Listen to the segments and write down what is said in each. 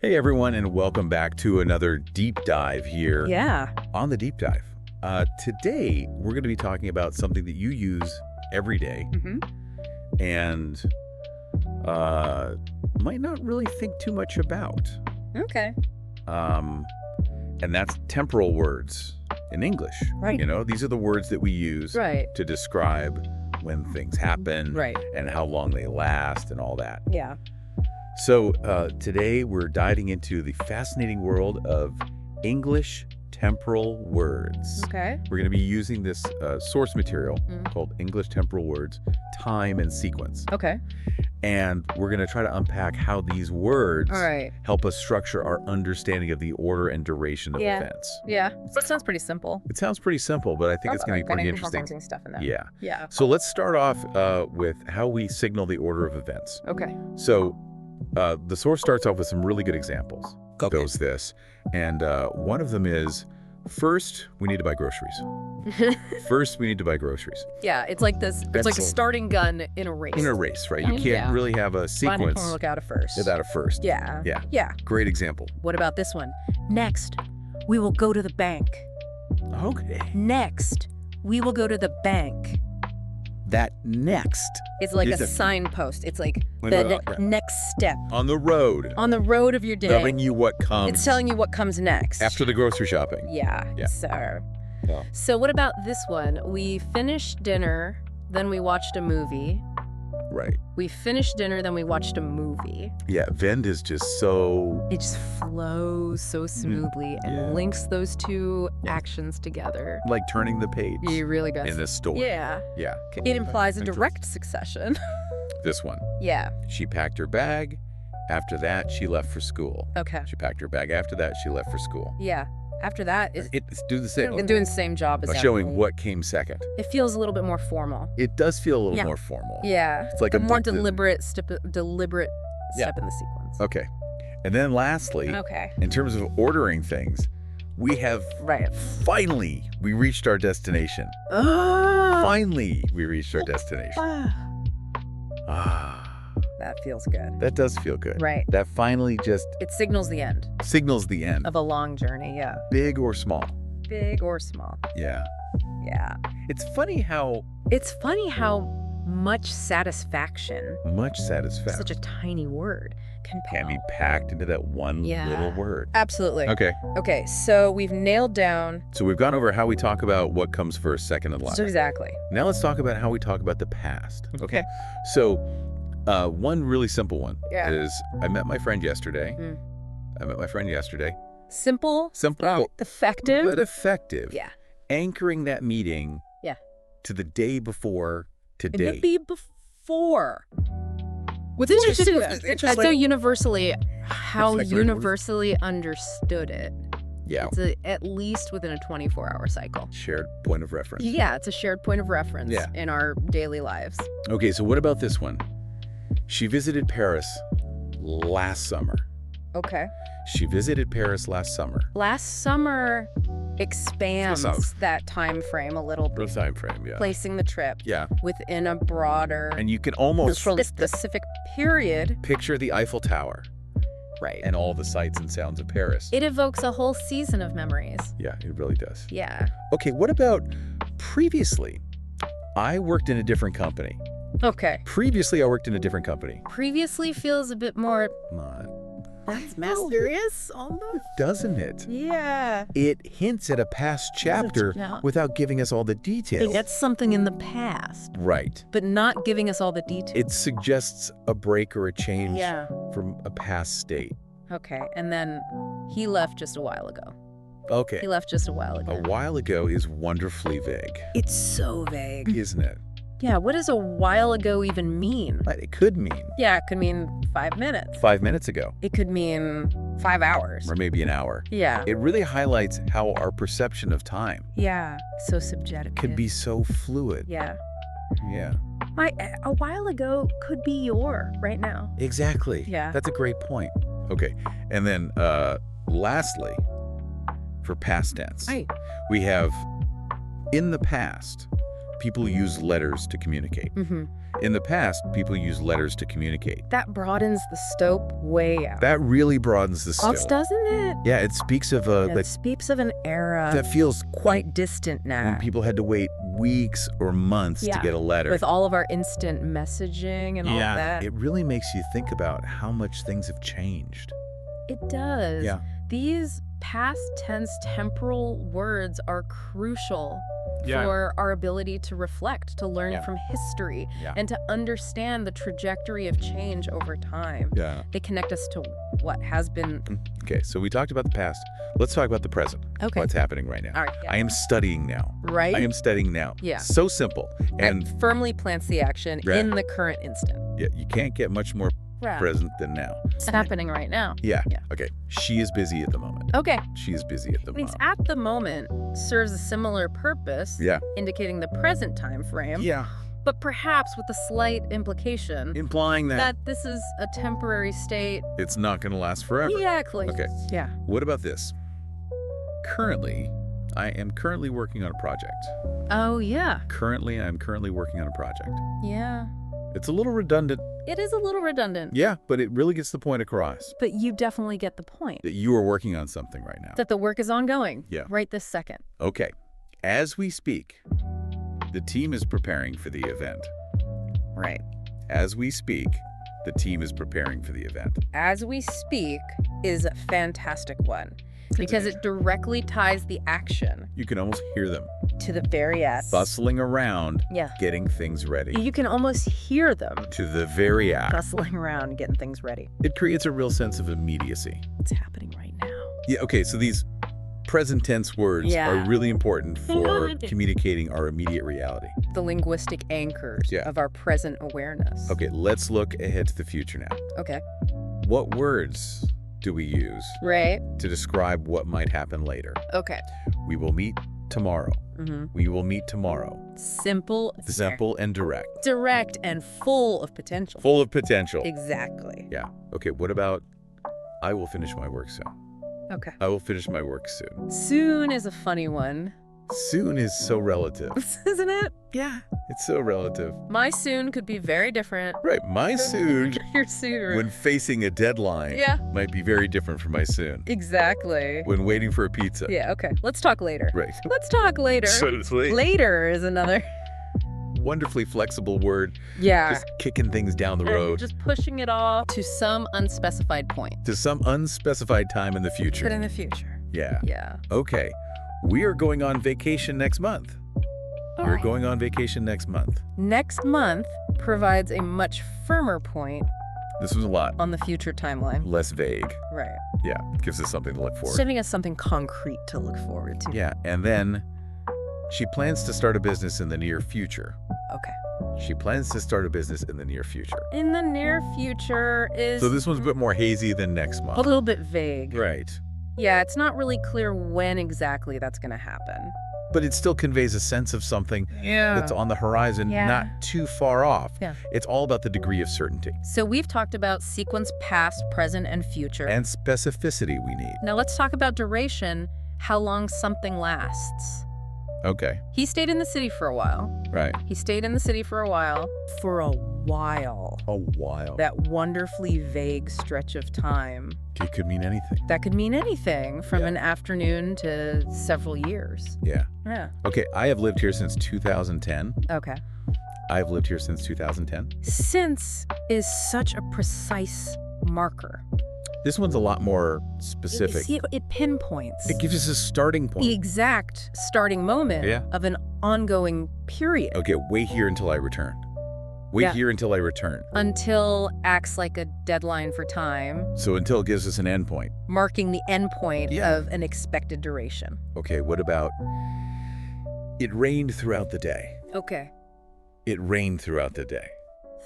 Hey everyone, and welcome back to another deep dive here Yeah. on the deep dive. Today, we're going to be talking about something that you use every day and might not really think too much about. Okay. And that's temporal words in English. Right. You know, these are the words that we use Right. to describe when things happen Right. and how long they last and all that. Yeah. So today we're diving into the fascinating world of English temporal words. Okay. We're going to be using this source material called English Temporal Words, Time and Sequence. Okay. And we're going to try to unpack how these words All right. help us structure our understanding of the order and duration of events. Yeah. That sounds pretty simple. It sounds pretty simple, but I think it's going to be pretty interesting. Stuff in there. Yeah. Yeah. So let's start off with how we signal the order of events. Okay. So the source starts off with some really good examples. Okay. Goes this. And one of them is, first, we need to buy groceries. First, we need to buy groceries. Yeah. It's like this. It's like a starting gun in a race. In a race, right? You can't Yeah. really have a sequence Look out at first. without a first. Yeah. Yeah. Yeah. Great example. What about this one? Next, we will go to the bank. Okay. Next, we will go to the bank. That next. It's like Is a it- signpost. It's like Wait, the wait, wait. next step On the road. on the road of your day. Telling you what comes It's telling you what comes next. after the grocery shopping. Yeah. Yeah. Yeah. So what about this one? We finished dinner, then we watched a movie. Right. We finished dinner, then we watched a movie. Yeah, Vend is just so... It just flows so smoothly and Yeah. links those two Yeah. actions together. like turning the page Really good. in this story. Yeah. Yeah. It implies a Thank you. direct succession. This one. Yeah. She packed her bag. After that, she left for school. Okay. She packed her bag. After that, she left for school. Yeah. After that, it's Do the same. doing the same job as Showing Emily. what came second. It feels a little bit more formal. It does feel a little Yeah. more formal. Yeah. It's like a a more bit- deliberate step in the sequence. Okay. And then lastly, Okay. in terms of ordering things, we have Right. finally, we reached our destination. Oh. Finally, we reached our destination. Ah, That feels good. that does feel good. Right. That finally just It signals the end signals the end, of a long journey. Yeah. big or small. Big or small. Yeah. Yeah. It's funny how It's funny how much satisfaction, much satisfaction such a tiny word, can be packed into that one Yeah. little word. Absolutely. Okay. Okay, so we've nailed down. So we've gone over how we talk about what comes first, second, and last. Exactly. Now let's talk about how we talk about the past. Okay. So one really simple one Yeah. is I met my friend yesterday. Mm. I met my friend yesterday. Simple, Simple, effective. but effective. Yeah. Anchoring that meeting Yeah. to the day before today. Maybe before. What's Interesting. interesting, It's just so like- universally, how It's like we're- universally understood it. Yeah. It's at least within a 24-hour cycle. Shared point of reference. Yeah, it's a shared point of reference Yeah. in our daily lives. Okay, so what about this one? She visited Paris last summer. Okay. She visited Paris last summer. Last summer expands that time frame a little For bit, time frame, yeah. placing the trip Yeah. within a broader, And you can almost specific period. picture the Eiffel Tower Right. and all the sights and sounds of Paris. It evokes a whole season of memories. Yeah, it really does. Yeah. Okay, what about previously? I worked in a different company. Okay. Previously, I worked in a different company. Previously feels a bit more. Not, That's mysterious, almost. doesn't it? Yeah. It hints at a past chapter Yeah. without giving us all the details. That's something in the past, Right. but not giving us all the details. It suggests a break or a change Yeah. from a past state. Okay. And then he left just a while ago. Okay. He left just a while ago. A while ago is wonderfully vague, It's so vague. isn't it? Yeah, what does a while ago even mean? But it could mean Yeah, it could mean 5 minutes. 5 minutes ago, It could mean 5 hours. or maybe an hour. Yeah. It really highlights how our perception of time Yeah. So subjective. can be so fluid. Yeah. Yeah, A while ago could be your right now. exactly. Yeah. That's a great point. Okay, and then lastly, for past tense, Right. we have in the past, people use letters to communicate. Mm-hmm. In the past, people used letters to communicate. That broadens the scope way out. That really broadens the scope. Doesn't it? Yeah, it speaks of It speaks of an era that feels quite distant now. when people had to wait weeks or months to get a letter. With all of our instant messaging and all of that. It really makes you think about how much things have changed. It does. Yeah. These past tense temporal words are crucial Yeah. for our ability to reflect, to learn from history, Yeah. and to understand the trajectory of change over time. Yeah. They connect us to what has been. Okay, so we talked about the past. Let's talk about the present. Okay. What's happening right now? All right. Yeah. I am studying now. Right? I am studying now. Yeah. So simple. And It firmly plants the action Right. in the current instant. yeah, you can't get much more present than now. It's happening right now. Yeah. Yeah. Okay. She is busy at the moment. Okay. She is busy at the Means moment. at the moment serves a similar purpose, Yeah. indicating the present time frame, Yeah. but perhaps with a slight implication Implying that this is a temporary state. it's not going to last forever. Exactly. Okay. Yeah. What about this? I am currently working on a project. Oh, yeah. I'm currently working on a project. Yeah. It's a little redundant. It is a little redundant. Yeah, but it really gets the point across But you definitely get the point. that you are working on something right now. That the work is ongoing. Yeah. Right this second. Okay. As we speak, the team is preparing for the event. Right. As we speak, the team is preparing for the event. As we speak is a fantastic one because it directly ties the action You can almost hear them to the very act. bustling around, Yeah. getting things ready. You can almost hear them To the very act. bustling around, getting things ready. It creates a real sense of immediacy. It's happening right now. Yeah, okay, so these present tense words Yeah. are really important for communicating our immediate reality. The linguistic anchors Yeah. of our present awareness. Okay, let's look ahead to the future now. Okay. What words do we use Right. to describe what might happen later? Okay. We will meet tomorrow. Mm-hmm. We will meet tomorrow. Simple. Simple and direct. Direct and full of potential. Full of potential. Exactly. Yeah. Okay, what about I will finish my work soon? Okay. I will finish my work soon. Soon is a funny one. Soon is so relative. Isn't it? Yeah. It's so relative. My soon could be very different. Right, my soon, Your soon. when facing a deadline, Yeah. might be very different from my soon. Exactly. When waiting for a pizza. Yeah, okay. Let's talk later. Right. Let's talk later. Later is another. Wonderfully flexible word, Yeah. just kicking things down the road Just pushing it off to some unspecified point. to some unspecified time in the future. But in the future. Yeah. Yeah. Okay. We are going on vacation next month. All We're right. going on vacation next month. Next month provides a much firmer point This was a lot on the future timeline. less vague. Right. Yeah, gives us something to look for. Giving us something concrete to look forward to. Yeah, and then she plans to start a business in the near future. Okay. She plans to start a business in the near future. In the near future is So this one's a bit more hazy than next a month. little bit vague. Right. Yeah, it's not really clear when exactly that's going to happen. But it still conveys a sense of something that's on the horizon, Yeah. not too far off. Yeah. It's all about the degree of certainty So we've talked about sequence past, present, and future. and specificity we need. Now let's talk about duration, how long something lasts. Okay, He stayed in the city for a while. right. He stayed in the city for a while. For a while. A while. That wonderfully vague stretch of time. It could mean anything. That could mean anything from Yeah. an afternoon to several years. Yeah. Yeah. Okay, I have lived here since 2010. Okay. I've lived here since 2010. Since is such a precise marker. This one's a lot more specific. See, it pinpoints It gives us a starting the point. exact starting moment Yeah. of an ongoing period. Okay, wait here until I return. Wait Yeah. here until I return. Until acts like a deadline for time, So until it gives us an endpoint. marking the endpoint Yeah. of an expected duration. Okay, what about it rained throughout the day? Okay. It rained throughout the day.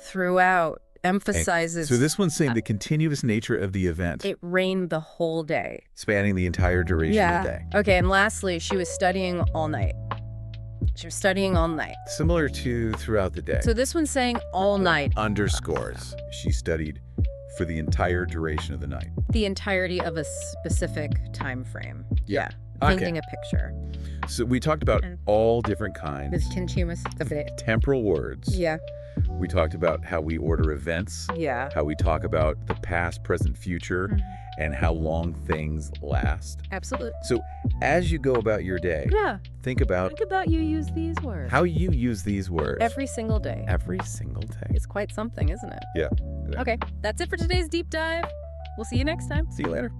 Throughout emphasizes So this one's saying the continuous nature of the event, it rained the whole day. spanning the entire duration of the day. Okay, and lastly, she was studying all night. She was studying all night. Similar to throughout the day. So this one's saying all night, Underscores. She studied for the entire duration of the night. the entirety of a specific time frame. Yeah. Painting a picture. So we talked about And- all different kinds With continuous. temporal words Yeah. We talked about how we order events, Yeah. how we talk about the past, present, future, Mhm. and how long things last. Absolutely. So as you go about your day, Yeah. think about Think about you use these words. how you use these words Every single day. every single day. It's quite something, isn't it? Yeah. Okay, that's it for today's deep dive. We'll see you next time. See you later.